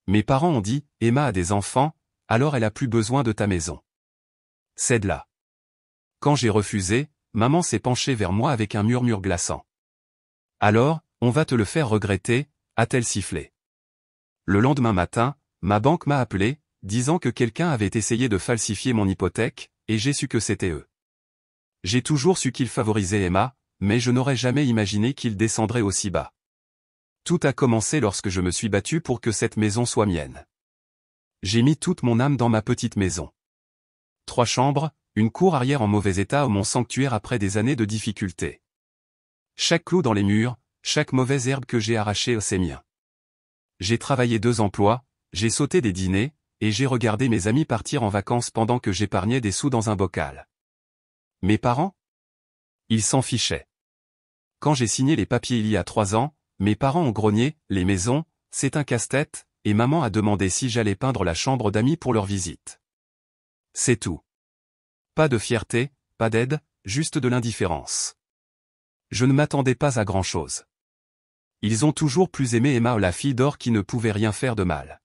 Mes parents ont dit, Emma a des enfants, alors elle a plus besoin de ta maison. Cède-la. Quand j'ai refusé, maman s'est penchée vers moi avec un murmure glaçant. Alors, on va te le faire regretter, a-t-elle sifflé. Le lendemain matin, ma banque m'a appelé, disant que quelqu'un avait essayé de falsifier mon hypothèque, et j'ai su que c'était eux. J'ai toujours su qu'ils favorisaient Emma, mais je n'aurais jamais imaginé qu'ils descendraient aussi bas. Tout a commencé lorsque je me suis battu pour que cette maison soit mienne. J'ai mis toute mon âme dans ma petite maison. 3 chambres, une cour arrière en mauvais état, mon sanctuaire après des années de difficultés. Chaque clou dans les murs, chaque mauvaise herbe que j'ai arrachée, c'est mien. J'ai travaillé 2 emplois, j'ai sauté des dîners, et j'ai regardé mes amis partir en vacances pendant que j'épargnais des sous dans un bocal. Mes parents? Ils s'en fichaient. Quand j'ai signé les papiers il y a 3 ans, mes parents ont grogné, les maisons, c'est un casse-tête, et maman a demandé si j'allais peindre la chambre d'amis pour leur visite. C'est tout. Pas de fierté, pas d'aide, juste de l'indifférence. Je ne m'attendais pas à grand-chose. Ils ont toujours plus aimé Emma, la fille d'or qui ne pouvait rien faire de mal.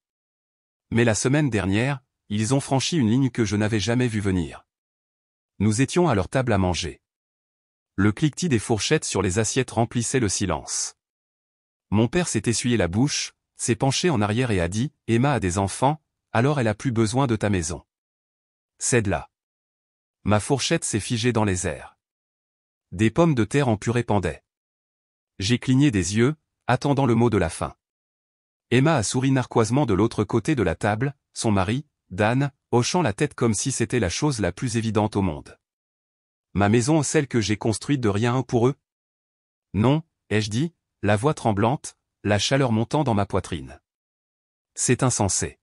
Mais la semaine dernière, ils ont franchi une ligne que je n'avais jamais vue venir. Nous étions à leur table à manger. Le cliquetis des fourchettes sur les assiettes remplissait le silence. Mon père s'est essuyé la bouche, s'est penché en arrière et a dit, « Emma a des enfants, alors elle a plus besoin de ta maison. Cède-la. » Ma fourchette s'est figée dans les airs. Des pommes de terre en purée pendaient. J'ai cligné des yeux, attendant le mot de la fin. Emma a souri narquoisement de l'autre côté de la table, son mari, Dan, hochant la tête comme si c'était la chose la plus évidente au monde. Ma maison, celle que j'ai construite de rien pour eux? Non, ai-je dit, la voix tremblante, la chaleur montant dans ma poitrine. C'est insensé.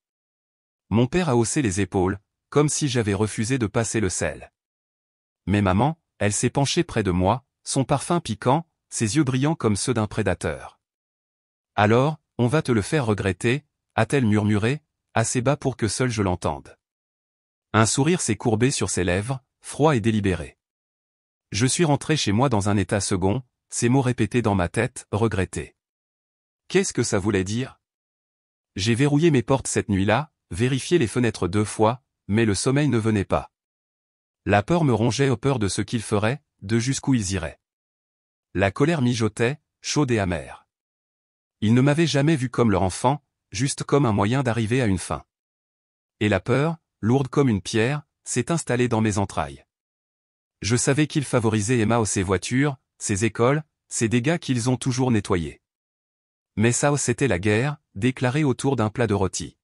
Mon père a haussé les épaules, comme si j'avais refusé de passer le sel. Mais maman, elle s'est penchée près de moi, son parfum piquant, ses yeux brillants comme ceux d'un prédateur. Alors, on va te le faire regretter, a-t-elle murmuré, assez bas pour que seul je l'entende. Un sourire s'est courbé sur ses lèvres, froid et délibéré. Je suis rentré chez moi dans un état second, ces mots répétés dans ma tête, regretter. Qu'est-ce que ça voulait dire? J'ai verrouillé mes portes cette nuit-là, vérifié les fenêtres 2 fois, mais le sommeil ne venait pas. La peur me rongeait, aux peurs de ce qu'ils feraient, de jusqu'où ils iraient. La colère mijotait, chaude et amère. Ils ne m'avaient jamais vu comme leur enfant, juste comme un moyen d'arriver à une fin. Et la peur, lourde comme une pierre, s'est installée dans mes entrailles. Je savais qu'ils favorisaient Emma, ses voitures, ses écoles, ses dégâts qu'ils ont toujours nettoyés. Mais ça, c'était la guerre, déclarée autour d'un plat de rôti.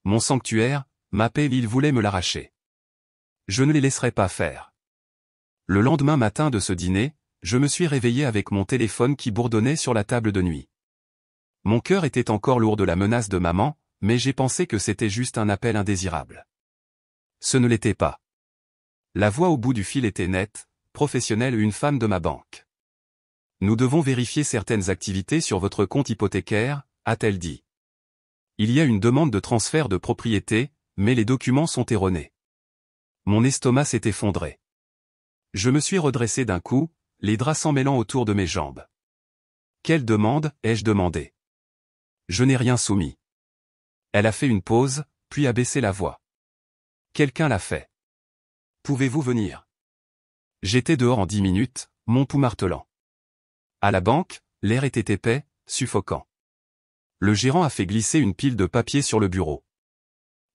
Mon sanctuaire, ma paix, ils voulaient me l'arracher. Je ne les laisserai pas faire. Le lendemain matin de ce dîner, je me suis réveillé avec mon téléphone qui bourdonnait sur la table de nuit. Mon cœur était encore lourd de la menace de maman, mais j'ai pensé que c'était juste un appel indésirable. Ce ne l'était pas. La voix au bout du fil était nette, professionnelle, une femme de ma banque. Nous devons vérifier certaines activités sur votre compte hypothécaire, a-t-elle dit. Il y a une demande de transfert de propriété, mais les documents sont erronés. Mon estomac s'est effondré. Je me suis redressé d'un coup, les draps s'en mêlant autour de mes jambes. Quelle demande, ai-je demandé? Je n'ai rien soumis. Elle a fait une pause, puis a baissé la voix. Quelqu'un l'a fait. Pouvez-vous venir? J'étais dehors en 10 minutes, mon pouls martelant. À la banque, l'air était épais, suffocant. Le gérant a fait glisser une pile de papiers sur le bureau.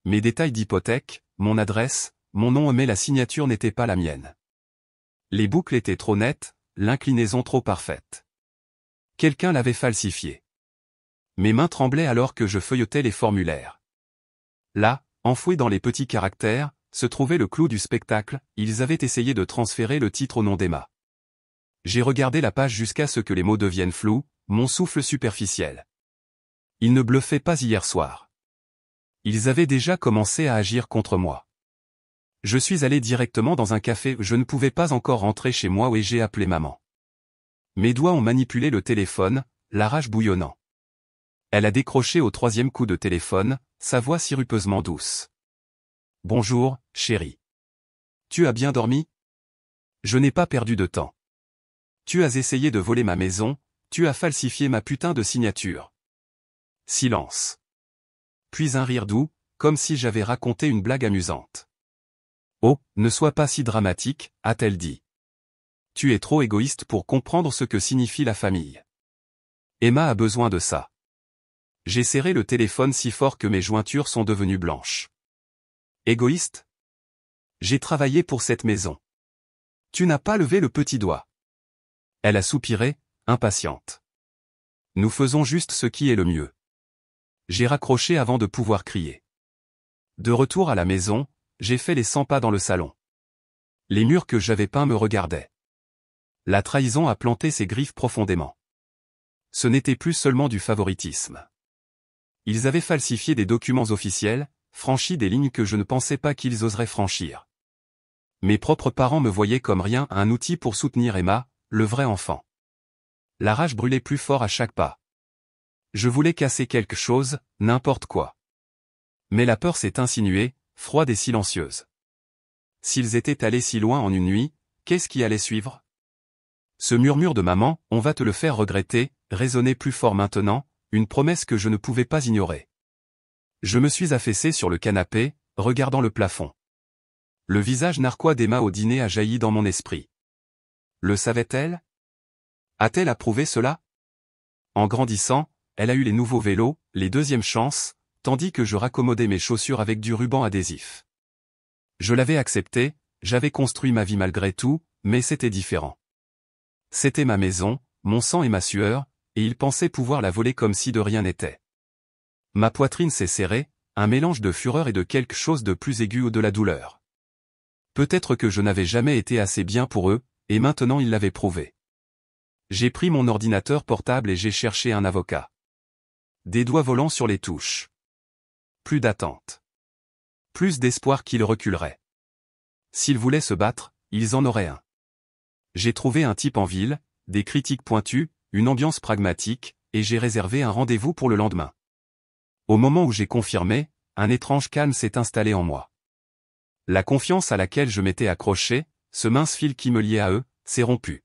Mes détails d'hypothèque, mon adresse, mon nom, mais la signature n'était pas la mienne. Les boucles étaient trop nettes, l'inclinaison trop parfaite. Quelqu'un l'avait falsifié. Mes mains tremblaient alors que je feuilletais les formulaires. Là, enfoui dans les petits caractères, se trouvait le clou du spectacle, ils avaient essayé de transférer le titre au nom d'Emma. J'ai regardé la page jusqu'à ce que les mots deviennent flous, mon souffle superficiel. Ils ne bluffaient pas hier soir. Ils avaient déjà commencé à agir contre moi. Je suis allé directement dans un café, je ne pouvais pas encore rentrer chez moi et j'ai appelé maman. Mes doigts ont manipulé le téléphone, la rage bouillonnant. Elle a décroché au 3e coup de téléphone, sa voix sirupeusement douce. « Bonjour, chérie. Tu as bien dormi? Je n'ai pas perdu de temps. Tu as essayé de voler ma maison, tu as falsifié ma putain de signature. » Silence. puis un rire doux, comme si j'avais raconté une blague amusante. « Oh, ne sois pas si dramatique », a-t-elle dit. « Tu es trop égoïste pour comprendre ce que signifie la famille. Emma a besoin de ça. » J'ai serré le téléphone si fort que mes jointures sont devenues blanches. « Égoïste ? J'ai travaillé pour cette maison. Tu n'as pas levé le petit doigt. » Elle a soupiré, impatiente. « Nous faisons juste ce qui est le mieux. » J'ai raccroché avant de pouvoir crier. De retour à la maison, j'ai fait les 100 pas dans le salon. Les murs que j'avais peints me regardaient. La trahison a planté ses griffes profondément. Ce n'était plus seulement du favoritisme. Ils avaient falsifié des documents officiels, franchi des lignes que je ne pensais pas qu'ils oseraient franchir. Mes propres parents me voyaient comme rien, un outil pour soutenir Emma, le vrai enfant. La rage brûlait plus fort à chaque pas. Je voulais casser quelque chose, n'importe quoi. Mais la peur s'est insinuée, froide et silencieuse. S'ils étaient allés si loin en une nuit, qu'est-ce qui allait suivre? Ce murmure de maman, on va te le faire regretter, résonnait plus fort maintenant, une promesse que je ne pouvais pas ignorer. Je me suis affaissé sur le canapé, regardant le plafond. Le visage narquois d'Emma au dîner a jailli dans mon esprit. Le savait-elle? A-t-elle approuvé cela? En grandissant, elle a eu les nouveaux vélos, les deuxièmes chances, tandis que je raccommodais mes chaussures avec du ruban adhésif. Je l'avais accepté, j'avais construit ma vie malgré tout, mais c'était différent. C'était ma maison, mon sang et ma sueur, et il pensait pouvoir la voler comme si de rien n'était. Ma poitrine s'est serrée, un mélange de fureur et de quelque chose de plus aigu ou de la douleur. Peut-être que je n'avais jamais été assez bien pour eux, et maintenant ils l'avaient prouvé. J'ai pris mon ordinateur portable et j'ai cherché un avocat. Des doigts volants sur les touches. Plus d'attente. Plus d'espoir qu'ils reculeraient. S'ils voulaient se battre, ils en auraient un. J'ai trouvé un type en ville, des critiques pointues, une ambiance pragmatique, et j'ai réservé un rendez-vous pour le lendemain. Au moment où j'ai confirmé, un étrange calme s'est installé en moi. La confiance à laquelle je m'étais accroché, ce mince fil qui me liait à eux, s'est rompu.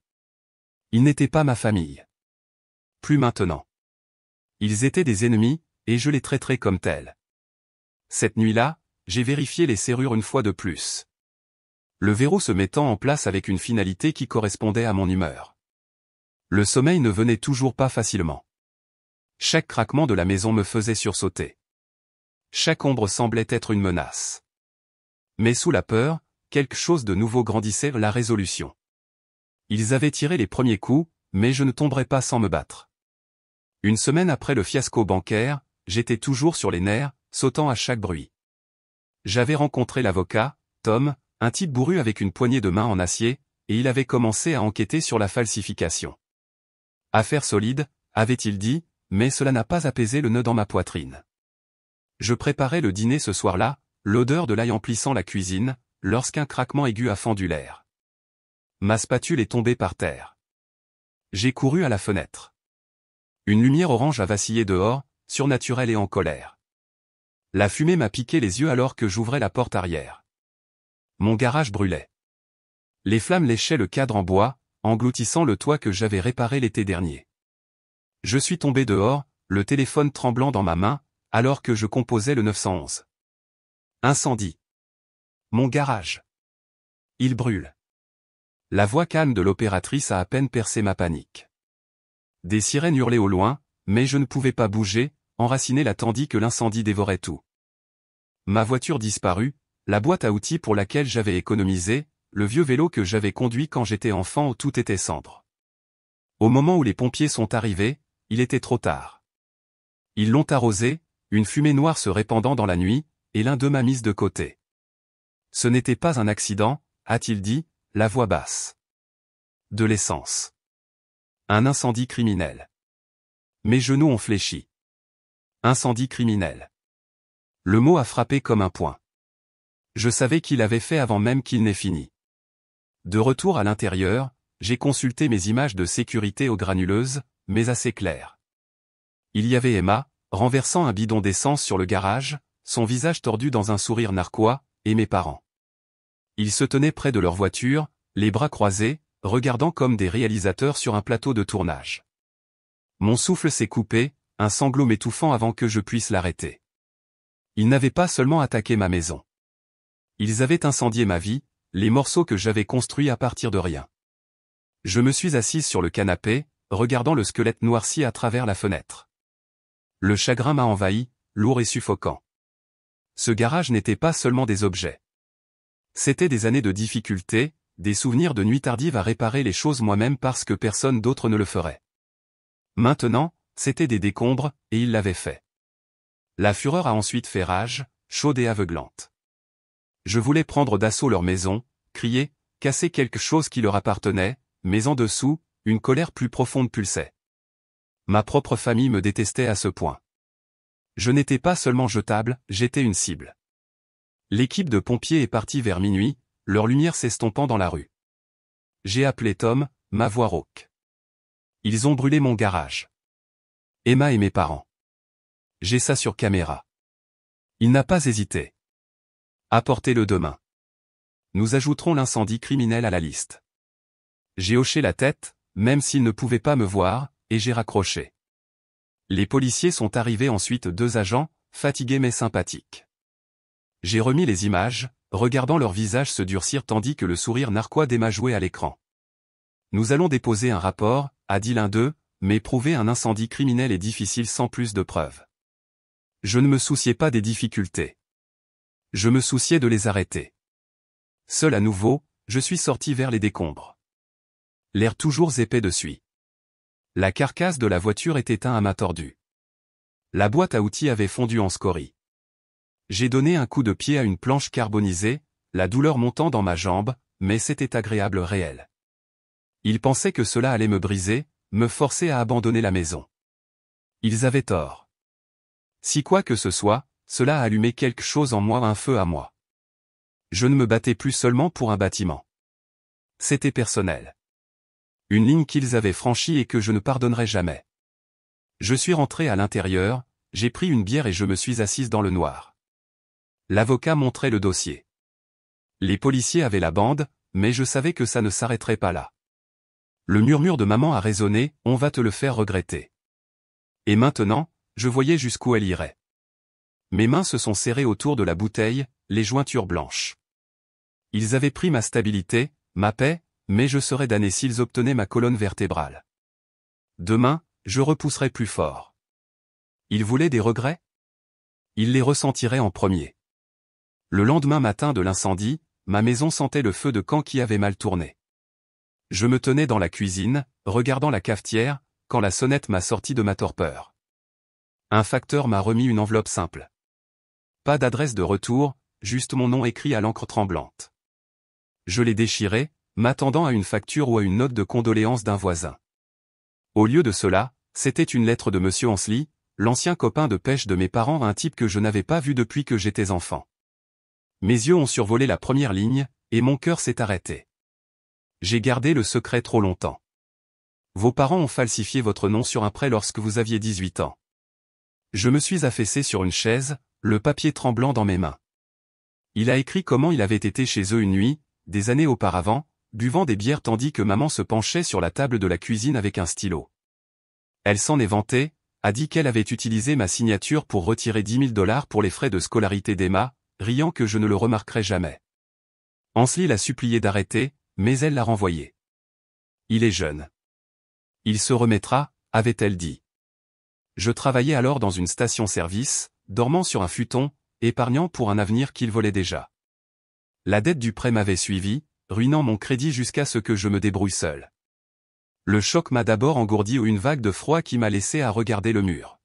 Ils n'étaient pas ma famille. Plus maintenant. Ils étaient des ennemis, et je les traiterais comme tels. Cette nuit-là, j'ai vérifié les serrures une fois de plus. Le verrou se mettant en place avec une finalité qui correspondait à mon humeur. Le sommeil ne venait toujours pas facilement. Chaque craquement de la maison me faisait sursauter. Chaque ombre semblait être une menace. Mais sous la peur, quelque chose de nouveau grandissait, la résolution. Ils avaient tiré les premiers coups, mais je ne tomberais pas sans me battre. Une semaine après le fiasco bancaire, j'étais toujours sur les nerfs, sautant à chaque bruit. J'avais rencontré l'avocat, Tom, un type bourru avec une poignée de main en acier, et il avait commencé à enquêter sur la falsification. Affaire solide, avait-il dit, mais cela n'a pas apaisé le nœud dans ma poitrine. Je préparais le dîner ce soir-là, l'odeur de l'ail emplissant la cuisine, lorsqu'un craquement aigu a fendu l'air. Ma spatule est tombée par terre. J'ai couru à la fenêtre. Une lumière orange a vacillé dehors, surnaturelle et en colère. La fumée m'a piqué les yeux alors que j'ouvrais la porte arrière. Mon garage brûlait. Les flammes léchaient le cadre en bois, engloutissant le toit que j'avais réparé l'été dernier. Je suis tombé dehors, le téléphone tremblant dans ma main, alors que je composais le 911. Incendie. Mon garage. Il brûle. La voix calme de l'opératrice a à peine percé ma panique. Des sirènes hurlaient au loin, mais je ne pouvais pas bouger, enraciner là tandis que l'incendie dévorait tout. Ma voiture disparue, la boîte à outils pour laquelle j'avais économisé, le vieux vélo que j'avais conduit quand j'étais enfant où tout était cendre. Au moment où les pompiers sont arrivés, il était trop tard. Ils l'ont arrosé, une fumée noire se répandant dans la nuit, et l'un d'eux m'a mise de côté. Ce n'était pas un accident, a-t-il dit, la voix basse. De l'essence. Un incendie criminel. Mes genoux ont fléchi. Incendie criminel. Le mot a frappé comme un poing. Je savais qu'il avait fait avant même qu'il n'ait fini. De retour à l'intérieur, j'ai consulté mes images de sécurité aux granuleuses, mais assez claires. Il y avait Emma, renversant un bidon d'essence sur le garage, son visage tordu dans un sourire narquois, et mes parents. Ils se tenaient près de leur voiture, les bras croisés, regardant comme des réalisateurs sur un plateau de tournage. Mon souffle s'est coupé, un sanglot m'étouffant avant que je puisse l'arrêter. Ils n'avaient pas seulement attaqué ma maison. Ils avaient incendié ma vie, les morceaux que j'avais construits à partir de rien. Je me suis assise sur le canapé, regardant le squelette noirci à travers la fenêtre. Le chagrin m'a envahi, lourd et suffocant. Ce garage n'était pas seulement des objets. C'était des années de difficultés, des souvenirs de nuits tardives à réparer les choses moi-même parce que personne d'autre ne le ferait. Maintenant, c'était des décombres, et ils l'avaient fait. La fureur a ensuite fait rage, chaude et aveuglante. Je voulais prendre d'assaut leur maison, crier, casser quelque chose qui leur appartenait, mais en dessous, une colère plus profonde pulsait. Ma propre famille me détestait à ce point. Je n'étais pas seulement jetable, j'étais une cible. L'équipe de pompiers est partie vers minuit, leur lumière s'estompant dans la rue. J'ai appelé Tom, ma voix rauque. Ils ont brûlé mon garage. Emma et mes parents. J'ai ça sur caméra. Il n'a pas hésité. Apportez-le demain. Nous ajouterons l'incendie criminel à la liste. J'ai hoché la tête, même s'ils ne pouvaient pas me voir, et j'ai raccroché. Les policiers sont arrivés ensuite 2 agents, fatigués mais sympathiques. J'ai remis les images, regardant leurs visages se durcir tandis que le sourire narquois d'Emma jouait à l'écran. Nous allons déposer un rapport, a dit l'un d'eux, mais prouver un incendie criminel est difficile sans plus de preuves. Je ne me souciais pas des difficultés. Je me souciais de les arrêter. Seul à nouveau, je suis sorti vers les décombres. L'air toujours épais de suie. La carcasse de la voiture était un à ma tordue. La boîte à outils avait fondu en scories. J'ai donné un coup de pied à une planche carbonisée, la douleur montant dans ma jambe, mais c'était agréable réel. Ils pensaient que cela allait me briser, me forcer à abandonner la maison. Ils avaient tort. Si quoi que ce soit, cela a allumé quelque chose en moi, un feu à moi. Je ne me battais plus seulement pour un bâtiment. C'était personnel. Une ligne qu'ils avaient franchie et que je ne pardonnerai jamais. Je suis rentré à l'intérieur, j'ai pris une bière et je me suis assise dans le noir. L'avocat montrait le dossier. Les policiers avaient la bande, mais je savais que ça ne s'arrêterait pas là. Le murmure de maman a résonné, on va te le faire regretter. Et maintenant, je voyais jusqu'où elle irait. Mes mains se sont serrées autour de la bouteille, les jointures blanches. Ils avaient pris ma stabilité, ma paix, mais je serais damné s'ils obtenaient ma colonne vertébrale. Demain, je repousserai plus fort. Ils voulaient des regrets? Ils les ressentiraient en premier. Le lendemain matin de l'incendie, ma maison sentait le feu de camp qui avait mal tourné. Je me tenais dans la cuisine, regardant la cafetière, quand la sonnette m'a sorti de ma torpeur. Un facteur m'a remis une enveloppe simple. Pas d'adresse de retour, juste mon nom écrit à l'encre tremblante. Je l'ai déchiré, m'attendant à une facture ou à une note de condoléances d'un voisin. Au lieu de cela, c'était une lettre de Monsieur Ansley, l'ancien copain de pêche de mes parents, un type que je n'avais pas vu depuis que j'étais enfant. Mes yeux ont survolé la première ligne, et mon cœur s'est arrêté. J'ai gardé le secret trop longtemps. Vos parents ont falsifié votre nom sur un prêt lorsque vous aviez 18 ans. Je me suis affaissé sur une chaise, le papier tremblant dans mes mains. Il a écrit comment il avait été chez eux une nuit, des années auparavant, buvant des bières tandis que maman se penchait sur la table de la cuisine avec un stylo. Elle s'en est vantée, a dit qu'elle avait utilisé ma signature pour retirer $10 000 pour les frais de scolarité d'Emma, riant que je ne le remarquerai jamais. Ansley l'a supplié d'arrêter, mais elle l'a renvoyé. Il est jeune. Il se remettra, avait-elle dit. Je travaillais alors dans une station-service, dormant sur un futon, épargnant pour un avenir qu'il volait déjà. La dette du prêt m'avait suivi, ruinant mon crédit jusqu'à ce que je me débrouille seul. Le choc m'a d'abord engourdi ou une vague de froid qui m'a laissé à regarder le mur.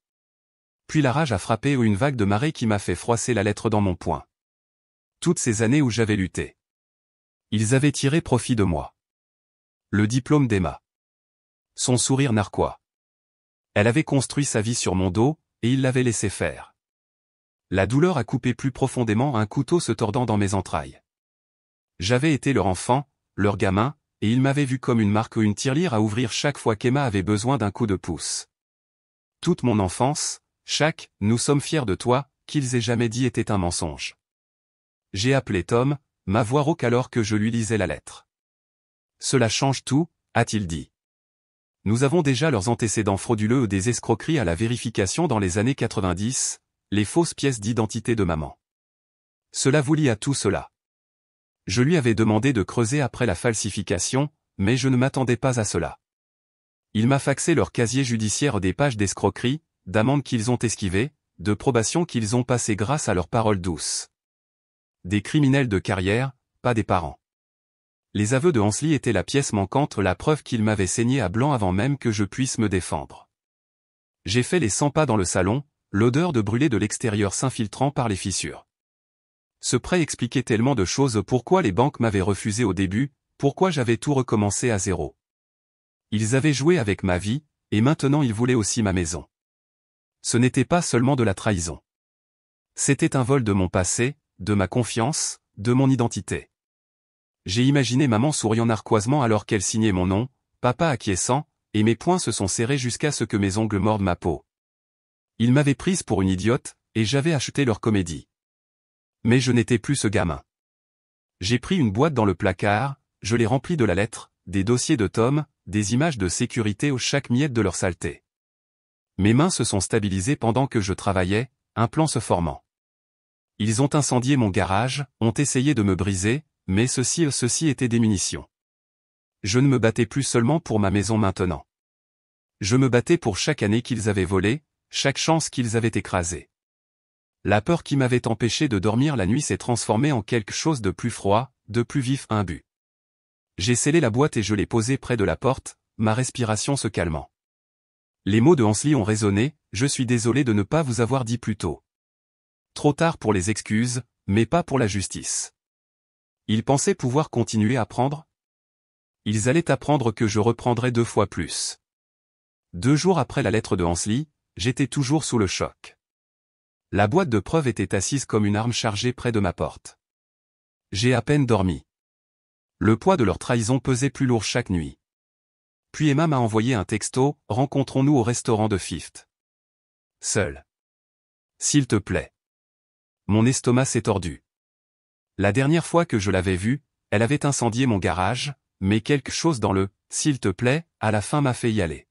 Puis la rage a frappé ou une vague de marée qui m'a fait froisser la lettre dans mon poing. Toutes ces années où j'avais lutté. Ils avaient tiré profit de moi. Le diplôme d'Emma. Son sourire narquois. Elle avait construit sa vie sur mon dos, et il l'avait laissé faire. La douleur a coupé plus profondément, un couteau se tordant dans mes entrailles. J'avais été leur enfant, leur gamin, et ils m'avaient vu comme une marque ou une tirelire à ouvrir chaque fois qu'Emma avait besoin d'un coup de pouce. Toute mon enfance, chaque « nous sommes fiers de toi » qu'ils aient jamais dit était un mensonge. J'ai appelé Tom, ma voix rauque alors que je lui lisais la lettre. Cela change tout, a-t-il dit. Nous avons déjà leurs antécédents frauduleux ou des escroqueries à la vérification dans les années 90, les fausses pièces d'identité de maman. Cela vous lie à tout cela. Je lui avais demandé de creuser après la falsification, mais je ne m'attendais pas à cela. Il m'a faxé leur casier judiciaire des pages d'escroquerie, d'amendes qu'ils ont esquivées, de probations qu'ils ont passées grâce à leurs paroles douces. Des criminels de carrière, pas des parents. Les aveux de Hansli étaient la pièce manquante, la preuve qu'il m'avait saigné à blanc avant même que je puisse me défendre. J'ai fait les 100 pas dans le salon, l'odeur de brûlé de l'extérieur s'infiltrant par les fissures. Ce prêt expliquait tellement de choses, pourquoi les banques m'avaient refusé au début, pourquoi j'avais tout recommencé à zéro. Ils avaient joué avec ma vie, et maintenant ils voulaient aussi ma maison. Ce n'était pas seulement de la trahison. C'était un vol de mon passé, de ma confiance, de mon identité. J'ai imaginé maman souriant narquoisement alors qu'elle signait mon nom, papa acquiesçant, et mes poings se sont serrés jusqu'à ce que mes ongles mordent ma peau. Ils m'avaient prise pour une idiote, et j'avais acheté leur comédie. Mais je n'étais plus ce gamin. J'ai pris une boîte dans le placard, je l'ai remplie de la lettre, des dossiers de Tom, des images de sécurité aux chaque miette de leur saleté. Mes mains se sont stabilisées pendant que je travaillais, un plan se formant. Ils ont incendié mon garage, ont essayé de me briser, mais ceci était des munitions. Je ne me battais plus seulement pour ma maison maintenant. Je me battais pour chaque année qu'ils avaient volée, chaque chance qu'ils avaient écrasée. La peur qui m'avait empêché de dormir la nuit s'est transformée en quelque chose de plus froid, de plus vif, imbu. J'ai scellé la boîte et je l'ai posée près de la porte, ma respiration se calmant. Les mots de Hansli ont résonné, je suis désolé de ne pas vous avoir dit plus tôt. Trop tard pour les excuses, mais pas pour la justice. Ils pensaient pouvoir continuer à apprendre? Ils allaient apprendre que je reprendrais 2 fois plus. 2 jours après la lettre de Hansli, j'étais toujours sous le choc. La boîte de preuves était assise comme une arme chargée près de ma porte. J'ai à peine dormi. Le poids de leur trahison pesait plus lourd chaque nuit. Puis Emma m'a envoyé un texto, rencontrons-nous au restaurant de Fifth. Seul. S'il te plaît. Mon estomac s'est tordu. La dernière fois que je l'avais vue, elle avait incendié mon garage, mais quelque chose dans le « s'il te plaît » à la fin m'a fait y aller.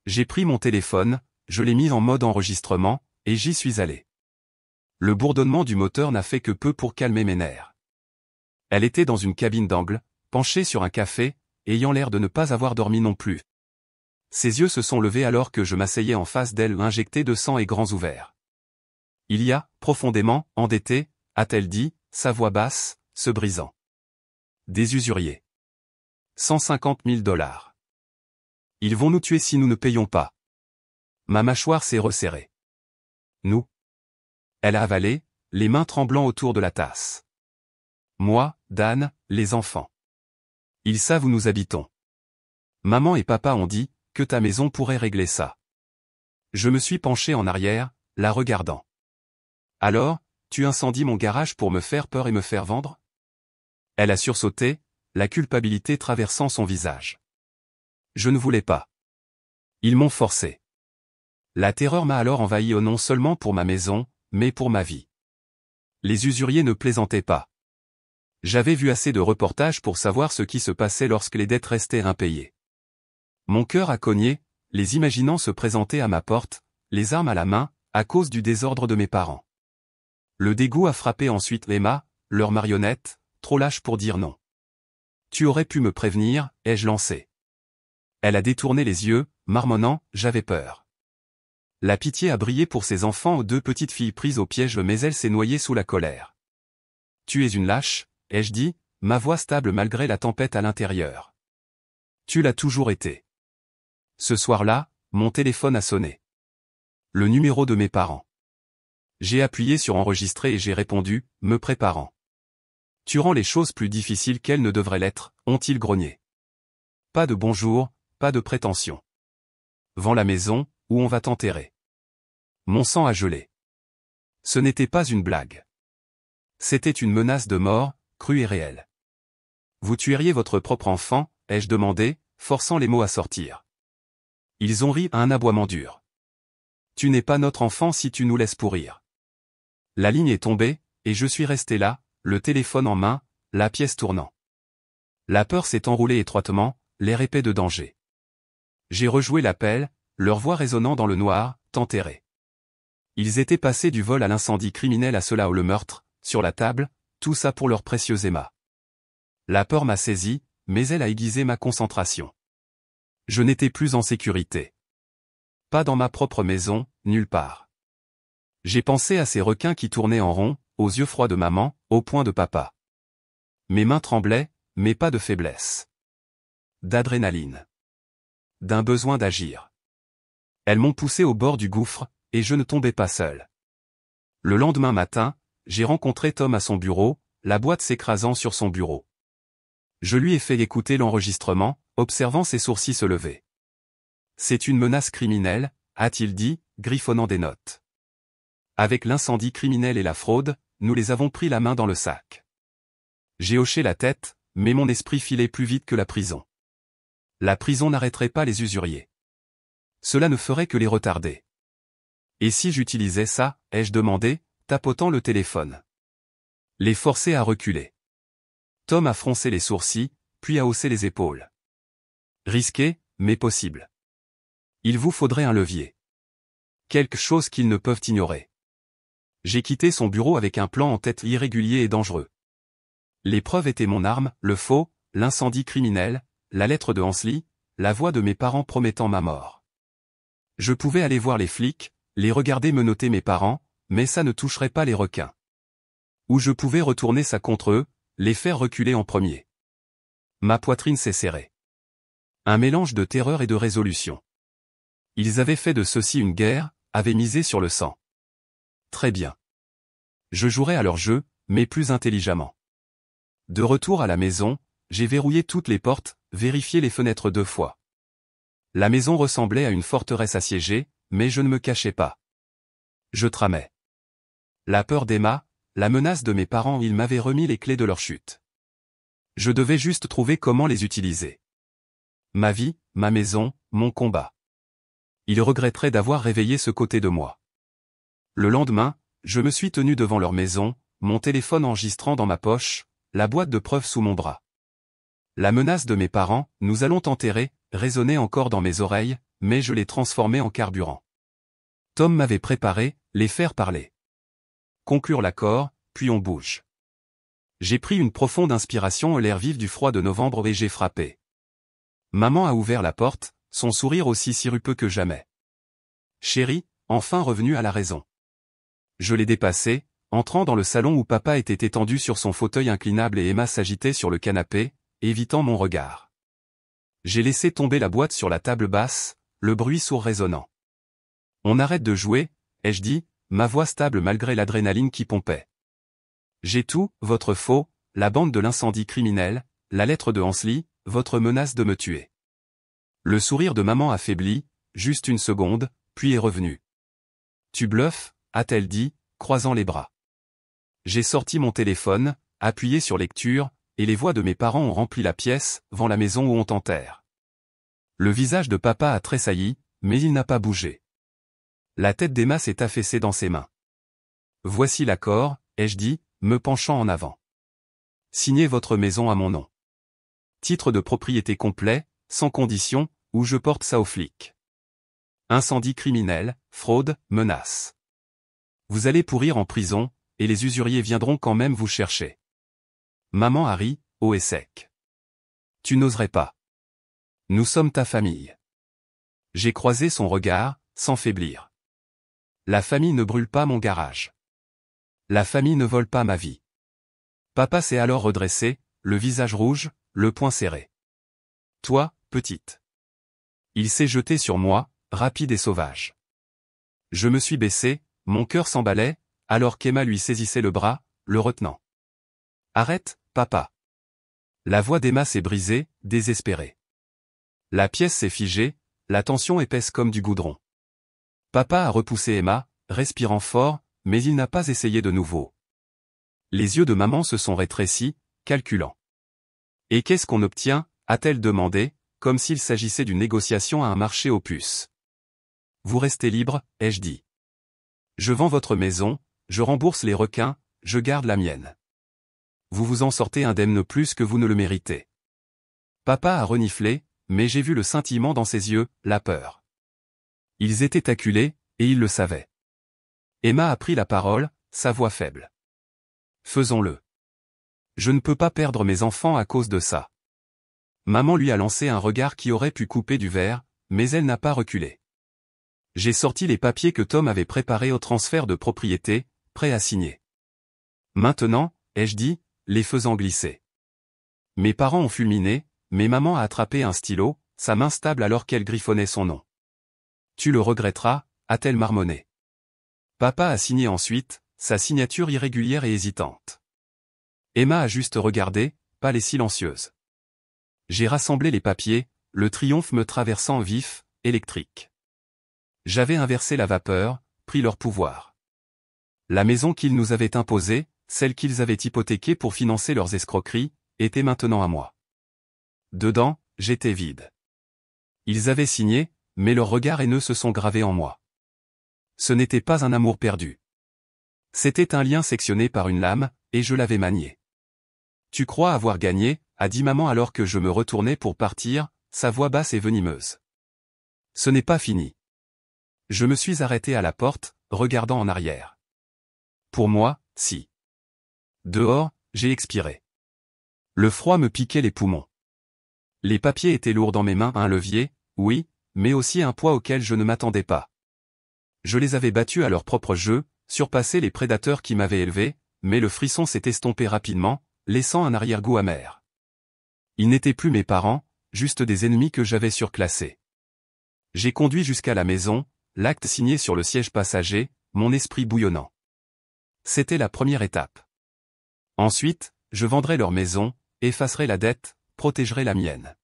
J'ai pris mon téléphone, je l'ai mis en mode enregistrement, et j'y suis allé. Le bourdonnement du moteur n'a fait que peu pour calmer mes nerfs. Elle était dans une cabine d'angle, penchée sur un café, ayant l'air de ne pas avoir dormi non plus. Ses yeux se sont levés alors que je m'asseyais en face d'elle, injectée de sang et grands ouverts. Il y a, profondément, endetté, a-t-elle dit, sa voix basse, se brisant. Des usuriers. 150 000 $. Ils vont nous tuer si nous ne payons pas. Ma mâchoire s'est resserrée. Nous. Elle a avalé, les mains tremblant autour de la tasse. Moi, Dan, les enfants. Ils savent où nous habitons. Maman et papa ont dit que ta maison pourrait régler ça. Je me suis penché en arrière, la regardant. Alors, tu incendies mon garage pour me faire peur et me faire vendre? Elle a sursauté, la culpabilité traversant son visage. Je ne voulais pas. Ils m'ont forcé. La terreur m'a alors envahi, non seulement pour ma maison, mais pour ma vie. Les usuriers ne plaisantaient pas. J'avais vu assez de reportages pour savoir ce qui se passait lorsque les dettes restaient impayées. Mon cœur a cogné, les imaginant se présenter à ma porte, les armes à la main, à cause du désordre de mes parents. Le dégoût a frappé ensuite Emma, leur marionnette, trop lâche pour dire non. Tu aurais pu me prévenir, ai-je lancé. Elle a détourné les yeux, marmonnant, j'avais peur. La pitié a brillé pour ses enfants, 2 petites filles prises au piège, mais elle s'est noyée sous la colère. Tu es une lâche, ai-je dit, ma voix stable malgré la tempête à l'intérieur. Tu l'as toujours été. Ce soir-là, mon téléphone a sonné. Le numéro de mes parents. J'ai appuyé sur enregistrer et j'ai répondu, me préparant. Tu rends les choses plus difficiles qu'elles ne devraient l'être, ont-ils grogné. Pas de bonjour, pas de prétention. Vends la maison, ou on va t'enterrer. Mon sang a gelé. Ce n'était pas une blague. C'était une menace de mort, crue et réelle. Vous tueriez votre propre enfant, ai-je demandé, forçant les mots à sortir. Ils ont ri à un aboiement dur. Tu n'es pas notre enfant si tu nous laisses pourrir. La ligne est tombée, et je suis resté là, le téléphone en main, la pièce tournant. La peur s'est enroulée étroitement, l'air épais de danger. J'ai rejoué l'appel, leur voix résonnant dans le noir, t'enterrer. Ils étaient passés du vol à l'incendie criminel à cela au le meurtre, sur la table, tout ça pour leur précieuse Emma. La peur m'a saisi, mais elle a aiguisé ma concentration. Je n'étais plus en sécurité. Pas dans ma propre maison, nulle part. J'ai pensé à ces requins qui tournaient en rond, aux yeux froids de maman, au poing de papa. Mes mains tremblaient, mais pas de faiblesse. D'adrénaline. D'un besoin d'agir. Elles m'ont poussé au bord du gouffre, et je ne tombais pas seul. Le lendemain matin, j'ai rencontré Tom à son bureau, la boîte s'écrasant sur son bureau. Je lui ai fait écouter l'enregistrement, observant ses sourcils se lever. C'est une menace criminelle, a-t-il dit, griffonnant des notes. Avec l'incendie criminel et la fraude, nous les avons pris la main dans le sac. J'ai hoché la tête, mais mon esprit filait plus vite que la prison. La prison n'arrêterait pas les usuriers. Cela ne ferait que les retarder. Et si j'utilisais ça, ai-je demandé, tapotant le téléphone. Les forcer à reculer. Tom a froncé les sourcils, puis a haussé les épaules. Risqué, mais possible. Il vous faudrait un levier. Quelque chose qu'ils ne peuvent ignorer. J'ai quitté son bureau avec un plan en tête irrégulier et dangereux. Les preuves étaient mon arme, le faux, l'incendie criminel, la lettre de Hansly, la voix de mes parents promettant ma mort. Je pouvais aller voir les flics, les regarder menotter mes parents, mais ça ne toucherait pas les requins. Ou je pouvais retourner ça contre eux, les faire reculer en premier. Ma poitrine s'est serrée. Un mélange de terreur et de résolution. Ils avaient fait de ceci une guerre, avaient misé sur le sang. Très bien. Je jouerai à leur jeu, mais plus intelligemment. De retour à la maison, j'ai verrouillé toutes les portes, vérifié les fenêtres 2 fois. La maison ressemblait à une forteresse assiégée, mais je ne me cachais pas. Je tramais. La peur d'Emma, la menace de mes parents, ils m'avaient remis les clés de leur chute. Je devais juste trouver comment les utiliser. Ma vie, ma maison, mon combat. Ils regretteraient d'avoir réveillé ce côté de moi. Le lendemain, je me suis tenu devant leur maison, mon téléphone enregistrant dans ma poche, la boîte de preuves sous mon bras. La menace de mes parents, nous allons t'enterrer, résonnait encore dans mes oreilles, mais je l'ai transformée en carburant. Tom m'avait préparé, les faire parler. Conclure l'accord, puis on bouge. J'ai pris une profonde inspiration à l'air vif du froid de novembre et j'ai frappé. Maman a ouvert la porte, son sourire aussi sirupeux que jamais. Chérie, enfin revenue à la raison. Je l'ai dépassé, entrant dans le salon où papa était étendu sur son fauteuil inclinable et Emma s'agitait sur le canapé, évitant mon regard. J'ai laissé tomber la boîte sur la table basse, le bruit sourd résonnant. On arrête de jouer, ai-je dit, ma voix stable malgré l'adrénaline qui pompait. J'ai tout, votre faux, la bande de l'incendie criminel, la lettre de Hansly, votre menace de me tuer. Le sourire de maman affaibli, juste une seconde, puis est revenu. Tu bluffes, a-t-elle dit, croisant les bras. J'ai sorti mon téléphone, appuyé sur lecture, et les voix de mes parents ont rempli la pièce, vent la maison où on t'enterre. Le visage de papa a tressailli, mais il n'a pas bougé. La tête d'Emma s'est affaissée dans ses mains. Voici l'accord, ai-je dit, me penchant en avant. Signez votre maison à mon nom. Titre de propriété complet, sans condition, ou je porte ça aux flics. Incendie criminel, fraude, menace. Vous allez pourrir en prison, et les usuriers viendront quand même vous chercher. Maman a ri, haut et sec. Tu n'oserais pas. Nous sommes ta famille. J'ai croisé son regard, sans faiblir. La famille ne brûle pas mon garage. La famille ne vole pas ma vie. Papa s'est alors redressé, le visage rouge, le poing serré. Toi, petite. Il s'est jeté sur moi, rapide et sauvage. Je me suis baissé, mon cœur s'emballait, alors qu'Emma lui saisissait le bras, le retenant. Arrête, papa. La voix d'Emma s'est brisée, désespérée. La pièce s'est figée, la tension épaisse comme du goudron. Papa a repoussé Emma, respirant fort, mais il n'a pas essayé de nouveau. Les yeux de maman se sont rétrécis, calculant. Et qu'est-ce qu'on obtient, a-t-elle demandé, comme s'il s'agissait d'une négociation à un marché aux puces. Vous restez libre, ai-je dit. Je vends votre maison, je rembourse les requins, je garde la mienne. Vous vous en sortez indemne plus que vous ne le méritez. Papa a reniflé, mais j'ai vu le scintillement dans ses yeux, la peur. Ils étaient acculés, et ils le savaient. Emma a pris la parole, sa voix faible. Faisons-le. Je ne peux pas perdre mes enfants à cause de ça. Maman lui a lancé un regard qui aurait pu couper du verre, mais elle n'a pas reculé. J'ai sorti les papiers que Tom avait préparés au transfert de propriété, prêts à signer. Maintenant, ai-je dit, les faisant glisser. Mes parents ont fulminé, mais maman a attrapé un stylo, sa main stable alors qu'elle griffonnait son nom. Tu le regretteras, a-t-elle marmonné. Papa a signé ensuite, sa signature irrégulière et hésitante. Emma a juste regardé, pâle et silencieuse. J'ai rassemblé les papiers, le triomphe me traversant vif, électrique. J'avais inversé la vapeur, pris leur pouvoir. La maison qu'ils nous avaient imposée, celle qu'ils avaient hypothéquée pour financer leurs escroqueries, était maintenant à moi. Dedans, j'étais vide. Ils avaient signé, mais leurs regards haineux se sont gravés en moi. Ce n'était pas un amour perdu. C'était un lien sectionné par une lame, et je l'avais manié. Tu crois avoir gagné, a dit maman alors que je me retournais pour partir, sa voix basse et venimeuse. Ce n'est pas fini. Je me suis arrêté à la porte, regardant en arrière. Pour moi, si. Dehors, j'ai expiré. Le froid me piquait les poumons. Les papiers étaient lourds dans mes mains, un levier, oui, mais aussi un poids auquel je ne m'attendais pas. Je les avais battus à leur propre jeu, surpassé les prédateurs qui m'avaient élevé, mais le frisson s'est estompé rapidement, laissant un arrière-goût amer. Ils n'étaient plus mes parents, juste des ennemis que j'avais surclassés. J'ai conduit jusqu'à la maison, l'acte signé sur le siège passager, mon esprit bouillonnant. C'était la première étape. Ensuite, je vendrai leur maison, effacerai la dette, protégerai la mienne.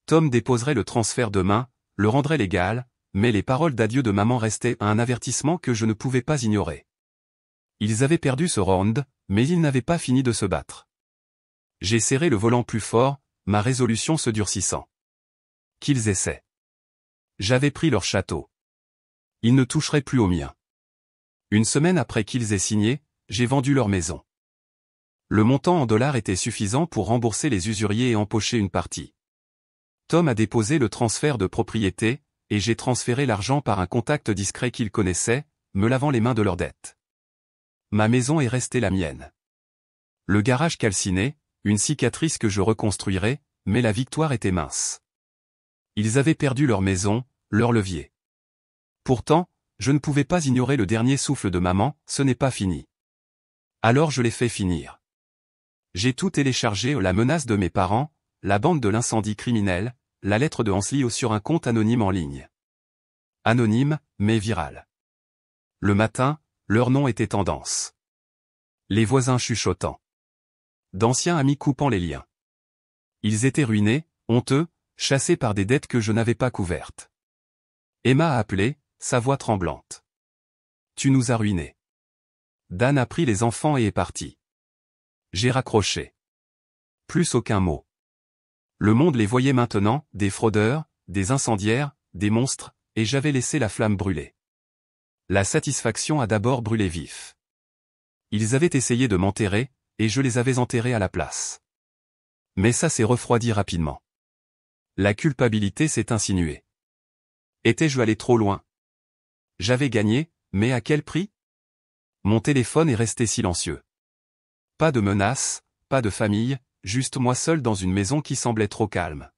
Tom déposerait le transfert demain, le rendrait légal, mais les paroles d'adieu de maman restaient un avertissement que je ne pouvais pas ignorer. Ils avaient perdu ce round, mais ils n'avaient pas fini de se battre. J'ai serré le volant plus fort, ma résolution se durcissant. Qu'ils essaient. J'avais pris leur château. Ils ne toucheraient plus au mien. Une semaine après qu'ils aient signé, j'ai vendu leur maison. Le montant en dollars était suffisant pour rembourser les usuriers et empocher une partie. Tom a déposé le transfert de propriété, et j'ai transféré l'argent par un contact discret qu'ils connaissaient, me lavant les mains de leurs dettes. Ma maison est restée la mienne. Le garage calciné, une cicatrice que je reconstruirai, mais la victoire était mince. Ils avaient perdu leur maison, leur levier. Pourtant, je ne pouvais pas ignorer le dernier souffle de maman, ce n'est pas fini. Alors je l'ai fait finir. J'ai tout téléchargé, la menace de mes parents, la bande de l'incendie criminel, la lettre de Hansley sur un compte anonyme en ligne. Anonyme, mais viral. Le matin, leur nom était tendance. Les voisins chuchotant. D'anciens amis coupant les liens. Ils étaient ruinés, honteux, chassés par des dettes que je n'avais pas couvertes. Emma a appelé, sa voix tremblante. Tu nous as ruinés. Dan a pris les enfants et est parti. J'ai raccroché. Plus aucun mot. Le monde les voyait maintenant, des fraudeurs, des incendiaires, des monstres, et j'avais laissé la flamme brûler. La satisfaction a d'abord brûlé vif. Ils avaient essayé de m'enterrer, et je les avais enterrés à la place. Mais ça s'est refroidi rapidement. La culpabilité s'est insinuée. Étais-je allé trop loin? J'avais gagné, mais à quel prix? Mon téléphone est resté silencieux. Pas de menaces, pas de famille, juste moi seul dans une maison qui semblait trop calme.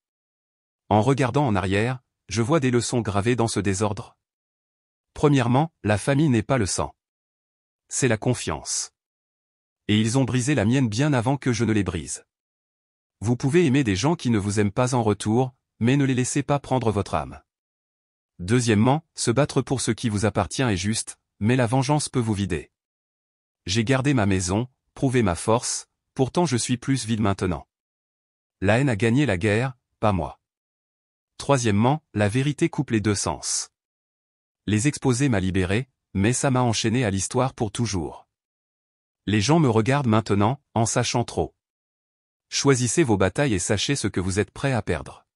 En regardant en arrière, je vois des leçons gravées dans ce désordre. Premièrement, la famille n'est pas le sang. C'est la confiance. Et ils ont brisé la mienne bien avant que je ne les brise. Vous pouvez aimer des gens qui ne vous aiment pas en retour, mais ne les laissez pas prendre votre âme. Deuxièmement, se battre pour ce qui vous appartient est juste, mais la vengeance peut vous vider. J'ai gardé ma maison, prouvé ma force, pourtant je suis plus vide maintenant. La haine a gagné la guerre, pas moi. Troisièmement, la vérité coupe les deux sens. Les exposer m'a libéré, mais ça m'a enchaîné à l'histoire pour toujours. Les gens me regardent maintenant, en sachant trop. Choisissez vos batailles et sachez ce que vous êtes prêt à perdre.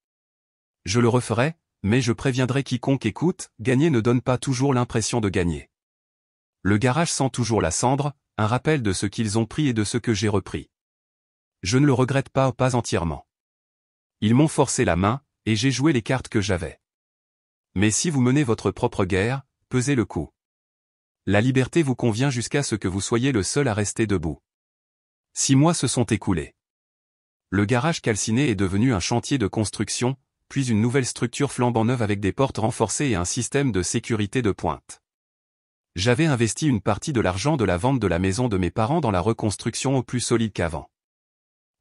Je le referai, mais je préviendrai quiconque écoute, gagner ne donne pas toujours l'impression de gagner. Le garage sent toujours la cendre, un rappel de ce qu'ils ont pris et de ce que j'ai repris. Je ne le regrette pas entièrement. Ils m'ont forcé la main, et j'ai joué les cartes que j'avais. Mais si vous menez votre propre guerre, pesez le coup. La liberté vous convient jusqu'à ce que vous soyez le seul à rester debout. 6 mois se sont écoulés. Le garage calciné est devenu un chantier de construction, puis une nouvelle structure flambant neuve avec des portes renforcées et un système de sécurité de pointe. J'avais investi une partie de l'argent de la vente de la maison de mes parents dans la reconstruction au plus solide qu'avant.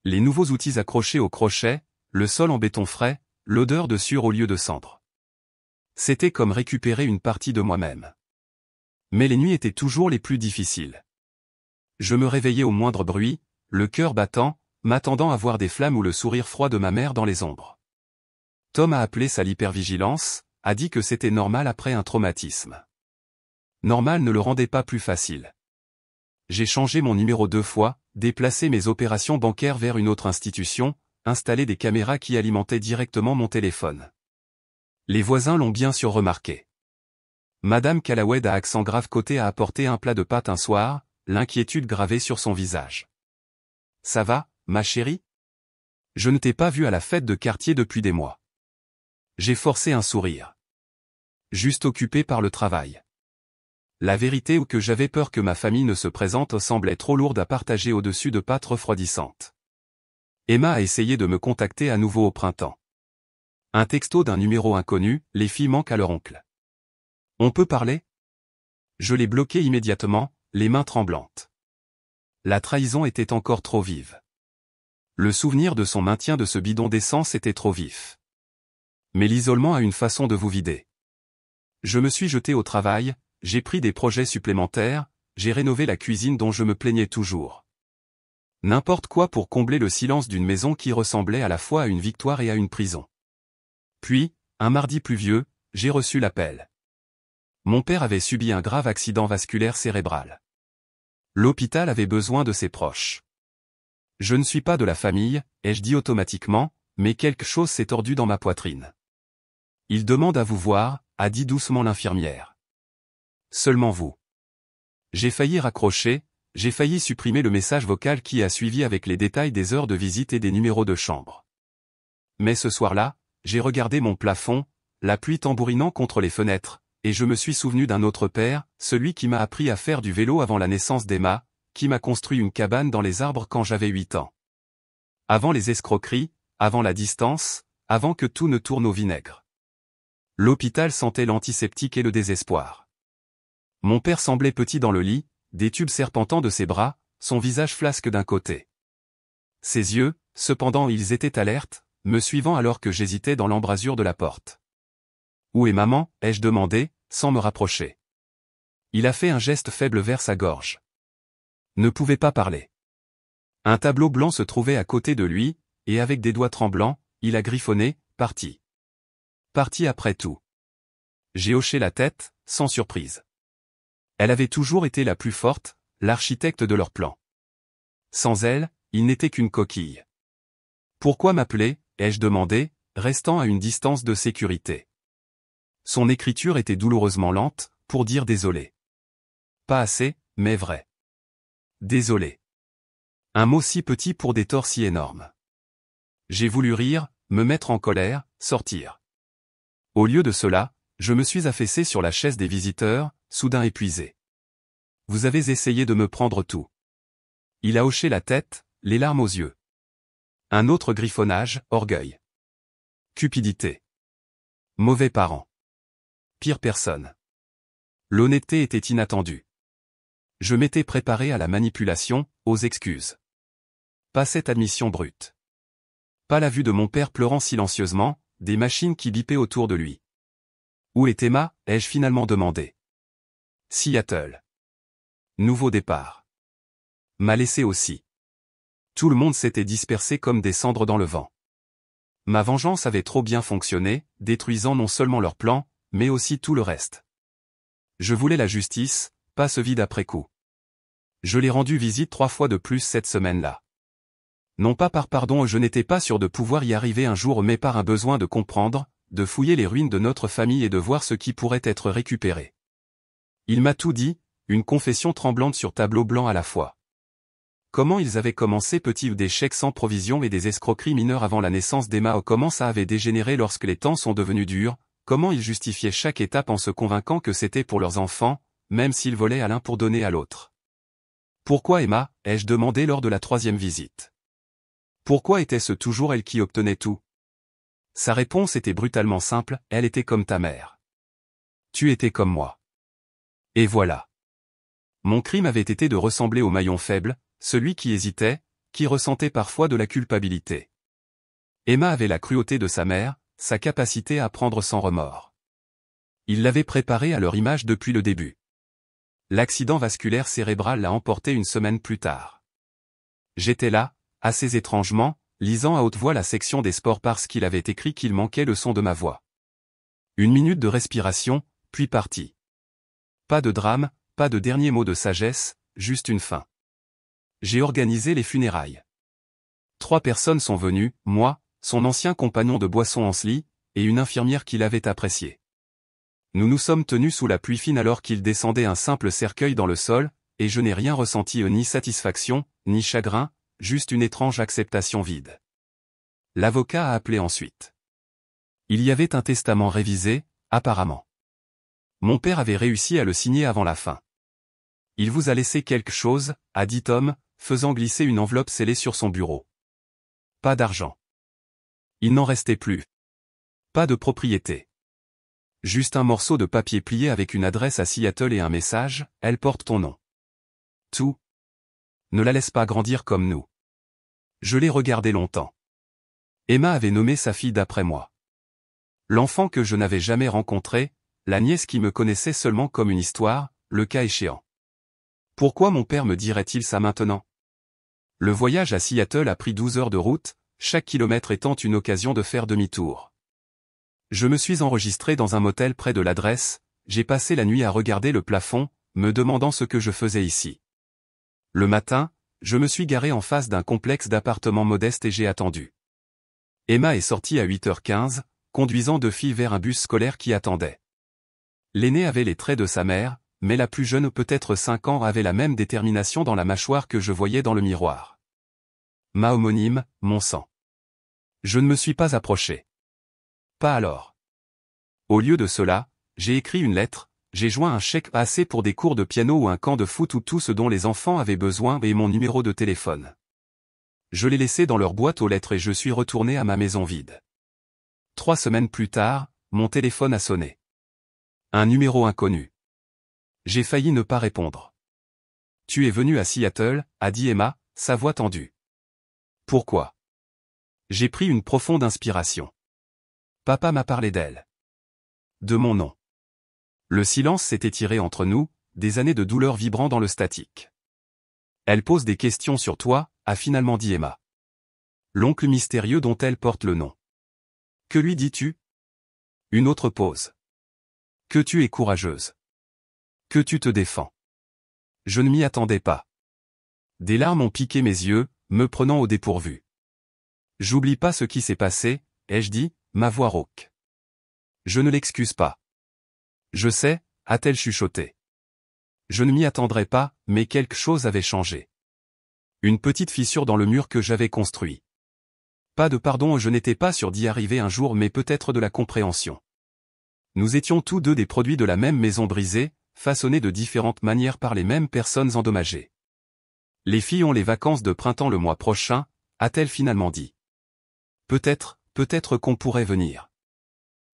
Les nouveaux outils accrochés au crochet, le sol en béton frais, l'odeur de sueur au lieu de cendre. C'était comme récupérer une partie de moi-même. Mais les nuits étaient toujours les plus difficiles. Je me réveillais au moindre bruit, le cœur battant, m'attendant à voir des flammes ou le sourire froid de ma mère dans les ombres. Tom a appelé ça l'hypervigilance, a dit que c'était normal après un traumatisme. Normal ne le rendait pas plus facile. J'ai changé mon numéro 2 fois, déplacé mes opérations bancaires vers une autre institution, installé des caméras qui alimentaient directement mon téléphone. Les voisins l'ont bien sûr remarqué. Madame Callaway à accent grave côté a apporté un plat de pâtes un soir, l'inquiétude gravée sur son visage. « Ça va, ma chérie ? Je ne t'ai pas vue à la fête de quartier depuis des mois. » J'ai forcé un sourire. Juste occupé par le travail. La vérité ou que j'avais peur que ma famille ne se présente semblait trop lourde à partager au-dessus de pâtes refroidissantes. Emma a essayé de me contacter à nouveau au printemps. Un texto d'un numéro inconnu, les filles manquent à leur oncle. On peut parler ? Je l'ai bloqué immédiatement, les mains tremblantes. La trahison était encore trop vive. Le souvenir de son maintien de ce bidon d'essence était trop vif. Mais l'isolement a une façon de vous vider. Je me suis jeté au travail, j'ai pris des projets supplémentaires, j'ai rénové la cuisine dont je me plaignais toujours. N'importe quoi pour combler le silence d'une maison qui ressemblait à la fois à une victoire et à une prison. Puis, un mardi pluvieux, j'ai reçu l'appel. Mon père avait subi un grave accident vasculaire cérébral. L'hôpital avait besoin de ses proches. Je ne suis pas de la famille, ai-je dit automatiquement, mais quelque chose s'est tordu dans ma poitrine. Il demande à vous voir, a dit doucement l'infirmière. Seulement vous. J'ai failli raccrocher, j'ai failli supprimer le message vocal qui a suivi avec les détails des heures de visite et des numéros de chambre. Mais ce soir-là, j'ai regardé mon plafond, la pluie tambourinant contre les fenêtres, et je me suis souvenu d'un autre père, celui qui m'a appris à faire du vélo avant la naissance d'Emma, qui m'a construit une cabane dans les arbres quand j'avais 8 ans. Avant les escroqueries, avant la distance, avant que tout ne tourne au vinaigre. L'hôpital sentait l'antiseptique et le désespoir. Mon père semblait petit dans le lit, des tubes serpentant de ses bras, son visage flasque d'un côté. Ses yeux, cependant ils étaient alertes, me suivant alors que j'hésitais dans l'embrasure de la porte. « Où est maman ?» ai-je demandé, sans me rapprocher. Il a fait un geste faible vers sa gorge. Ne pouvait pas parler. Un tableau blanc se trouvait à côté de lui, et avec des doigts tremblants, il a griffonné, « Parti. » Parti après tout. J'ai hoché la tête, sans surprise. Elle avait toujours été la plus forte, l'architecte de leur plan. Sans elle, il n'était qu'une coquille. Pourquoi m'appeler, ai-je demandé, restant à une distance de sécurité. Son écriture était douloureusement lente, pour dire désolé. Pas assez, mais vrai. Désolé. Un mot si petit pour des torts si énormes. J'ai voulu rire, me mettre en colère, sortir. Au lieu de cela, je me suis affaissé sur la chaise des visiteurs, soudain épuisé. Vous avez essayé de me prendre tout. Il a hoché la tête, les larmes aux yeux. Un autre griffonnage, orgueil. Cupidité. Mauvais parent. Pire personne. L'honnêteté était inattendue. Je m'étais préparé à la manipulation, aux excuses. Pas cette admission brute. Pas la vue de mon père pleurant silencieusement, des machines qui bipaient autour de lui. Où est Emma, ai-je finalement demandé. Seattle. Nouveau départ. M'a laissé aussi. Tout le monde s'était dispersé comme des cendres dans le vent. Ma vengeance avait trop bien fonctionné, détruisant non seulement leur plan, mais aussi tout le reste. Je voulais la justice, pas ce vide après coup. Je l'ai rendu visite 3 fois de plus cette semaine-là. Non pas par pardon, je n'étais pas sûr de pouvoir y arriver un jour, mais par un besoin de comprendre, de fouiller les ruines de notre famille et de voir ce qui pourrait être récupéré. Il m'a tout dit, une confession tremblante sur tableau blanc à la fois. Comment ils avaient commencé petits, des chèques sans provision et des escroqueries mineures avant la naissance d'Emma, comment ça avait dégénéré lorsque les temps sont devenus durs, comment ils justifiaient chaque étape en se convainquant que c'était pour leurs enfants, même s'ils volaient à l'un pour donner à l'autre. Pourquoi Emma, ai-je demandé lors de la 3e visite. Pourquoi était-ce toujours elle qui obtenait tout? Sa réponse était brutalement simple, elle était comme ta mère. Tu étais comme moi. Et voilà. Mon crime avait été de ressembler au maillon faible, celui qui hésitait, qui ressentait parfois de la culpabilité. Emma avait la cruauté de sa mère, sa capacité à prendre sans remords. Il l'avait préparée à leur image depuis le début. L'accident vasculaire cérébral l'a emporté une semaine plus tard. J'étais là, assez étrangement, lisant à haute voix la section des sports parce qu'il avait écrit qu'il manquait le son de ma voix. 1 minute de respiration, puis parti. Pas de drame, pas de dernier mot de sagesse, juste une fin. J'ai organisé les funérailles. 3 personnes sont venues, moi, son ancien compagnon de boisson Ansli, et une infirmière qui l'avait apprécié. Nous nous sommes tenus sous la pluie fine alors qu'il descendait un simple cercueil dans le sol, et je n'ai rien ressenti ni satisfaction, ni chagrin, juste une étrange acceptation vide. L'avocat a appelé ensuite. Il y avait un testament révisé, apparemment. Mon père avait réussi à le signer avant la fin. Il vous a laissé quelque chose, a dit Tom, faisant glisser une enveloppe scellée sur son bureau. Pas d'argent. Il n'en restait plus. Pas de propriété. Juste un morceau de papier plié avec une adresse à Seattle et un message, elle porte ton nom. Tout. Ne la laisse pas grandir comme nous. Je l'ai regardé longtemps. Emma avait nommé sa fille d'après moi. L'enfant que je n'avais jamais rencontré, la nièce qui me connaissait seulement comme une histoire, le cas échéant. Pourquoi mon père me dirait-il ça maintenant? Le voyage à Seattle a pris 12 heures de route, chaque kilomètre étant une occasion de faire demi-tour. Je me suis enregistré dans un motel près de l'adresse, j'ai passé la nuit à regarder le plafond, me demandant ce que je faisais ici. Le matin, je me suis garé en face d'un complexe d'appartements modestes et j'ai attendu. Emma est sortie à 8h15, conduisant 2 filles vers un bus scolaire qui attendait. L'aînée avait les traits de sa mère, mais la plus jeune, peut-être 5 ans, avait la même détermination dans la mâchoire que je voyais dans le miroir. Ma homonyme, mon sang. Je ne me suis pas approché. Pas alors. Au lieu de cela, j'ai écrit une lettre, j'ai joint un chèque assez pour des cours de piano ou un camp de foot ou tout ce dont les enfants avaient besoin et mon numéro de téléphone. Je l'ai laissé dans leur boîte aux lettres et je suis retourné à ma maison vide. 3 semaines plus tard, mon téléphone a sonné. Un numéro inconnu. J'ai failli ne pas répondre. Tu es venu à Seattle, a dit Emma, sa voix tendue. Pourquoi? J'ai pris une profonde inspiration. Papa m'a parlé d'elle. De mon nom. Le silence s'est étiré entre nous, des années de douleur vibrant dans le statique. Elle pose des questions sur toi, a finalement dit Emma. L'oncle mystérieux dont elle porte le nom. Que lui dis-tu? Une autre pause. Que tu es courageuse. Que tu te défends. Je ne m'y attendais pas. Des larmes ont piqué mes yeux, me prenant au dépourvu. J'oublie pas ce qui s'est passé, ai-je dit, ma voix rauque. Je ne l'excuse pas. Je sais, a-t-elle chuchoté. Je ne m'y attendrais pas, mais quelque chose avait changé. Une petite fissure dans le mur que j'avais construit. Pas de pardon, je n'étais pas sûr d'y arriver un jour, mais peut-être de la compréhension. Nous étions tous deux des produits de la même maison brisée, façonnés de différentes manières par les mêmes personnes endommagées. Les filles ont les vacances de printemps le mois prochain, a-t-elle finalement dit. Peut-être qu'on pourrait venir.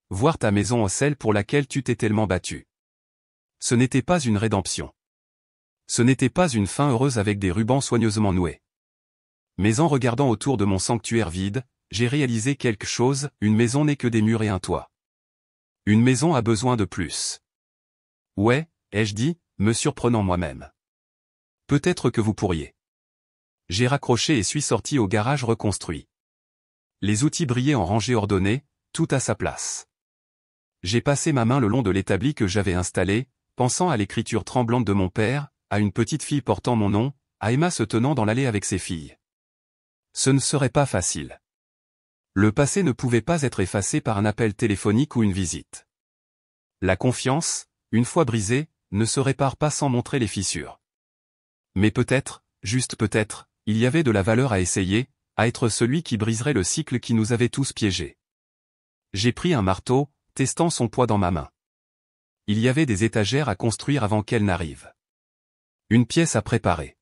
Voir ta maison, celle pour laquelle tu t'es tellement battu. Ce n'était pas une rédemption. Ce n'était pas une fin heureuse avec des rubans soigneusement noués. Mais en regardant autour de mon sanctuaire vide, j'ai réalisé quelque chose, une maison n'est que des murs et un toit. Une maison a besoin de plus. Ouais, ai-je dit, me surprenant moi-même. Peut-être que vous pourriez. J'ai raccroché et suis sorti au garage reconstruit. Les outils brillaient en rangées ordonnées, tout à sa place. J'ai passé ma main le long de l'établi que j'avais installé, pensant à l'écriture tremblante de mon père, à une petite fille portant mon nom, à Emma se tenant dans l'allée avec ses filles. Ce ne serait pas facile. Le passé ne pouvait pas être effacé par un appel téléphonique ou une visite. La confiance, une fois brisée, ne se répare pas sans montrer les fissures. Mais peut-être, juste peut-être, il y avait de la valeur à essayer, à être celui qui briserait le cycle qui nous avait tous piégés. J'ai pris un marteau, testant son poids dans ma main. Il y avait des étagères à construire avant qu'elle n'arrive. Une pièce à préparer.